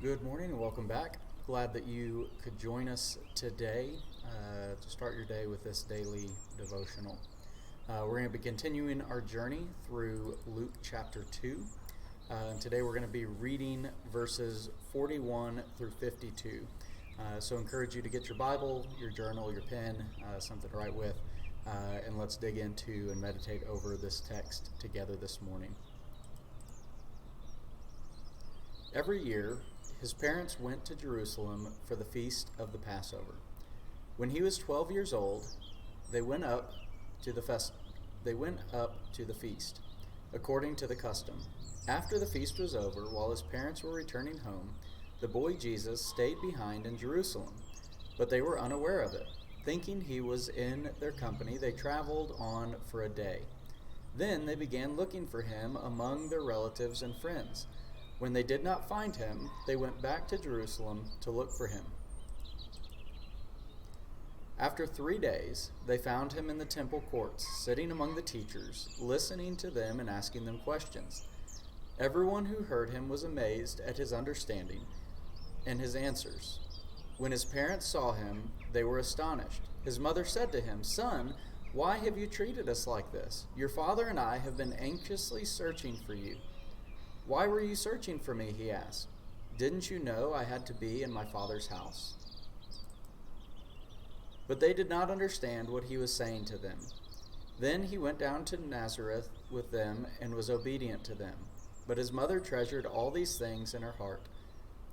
Good morning and welcome back. Glad that you could join us today to start your day with this daily devotional. We're going to be continuing our journey through Luke chapter 2. And today we're going to be reading verses 41 through 52. So I encourage you to get your Bible, your journal, your pen, something to write with, and let's dig into and meditate over this text together this morning. Every year, his parents went to Jerusalem for the feast of the Passover. When he was 12 years old, they went up to the feast, according to the custom. After the feast was over, while his parents were returning home, the boy Jesus stayed behind in Jerusalem, but they were unaware of it. Thinking he was in their company, they traveled on for a day. Then they began looking for him among their relatives and friends. When they did not find him, they went back to Jerusalem to look for him. After 3 days, they found him in the temple courts, sitting among the teachers, listening to them and asking them questions. Everyone who heard him was amazed at his understanding and his answers. When his parents saw him, they were astonished. His mother said to him, "Son, why have you treated us like this? Your father and I have been anxiously searching for you." "Why were you searching for me?" he asked. "Didn't you know I had to be in my father's house?" But they did not understand what he was saying to them. Then he went down to Nazareth with them and was obedient to them. But his mother treasured all these things in her heart.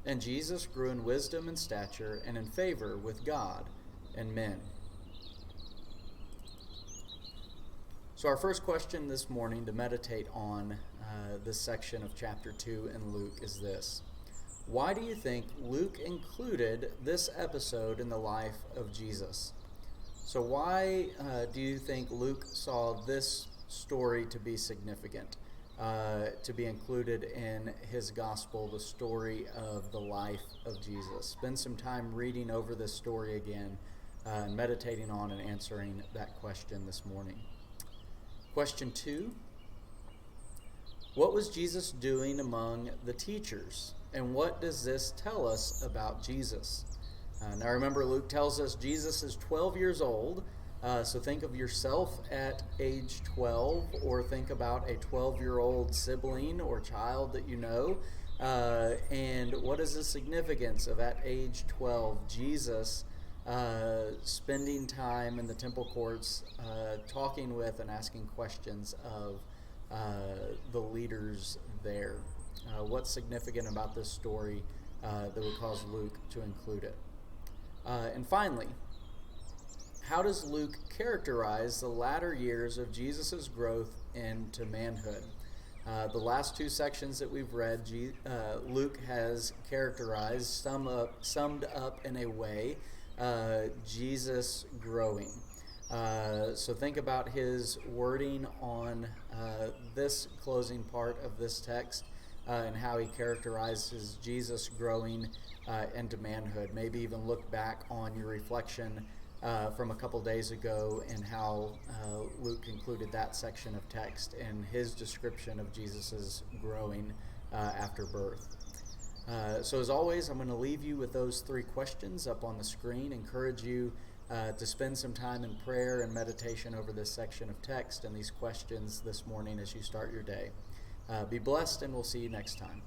And Jesus grew in wisdom and stature and in favor with God and men. So our first question this morning to meditate on this section of chapter 2 in Luke is this. Why do you think Luke included this episode in the life of Jesus? So why do you think Luke saw this story to be significant, to be included in his gospel, the story of the life of Jesus? Spend some time reading over this story again and meditating on and answering that question this morning. Question 2, what was Jesus doing among the teachers? And what does this tell us about Jesus? Now remember, Luke tells us Jesus is 12 years old. So think of yourself at age 12, or think about a 12-year-old sibling or child that you know. And what is the significance of at age 12, Jesus spending time in the temple courts, talking with and asking questions of the leaders there? What's significant about this story that would cause Luke to include it? And finally, how does Luke characterize the latter years of Jesus' growth into manhood? The last two sections that we've read, Luke has characterized, summed up in a way, Jesus growing. So think about his wording on this closing part of this text and how he characterizes Jesus growing into manhood. Maybe even look back on your reflection from a couple days ago and how Luke included that section of text in his description of Jesus' growing after birth. So as always, I'm going to leave you with those 3 questions up on the screen. Encourage you to spend some time in prayer and meditation over this section of text and these questions this morning as you start your day. Be blessed, and we'll see you next time.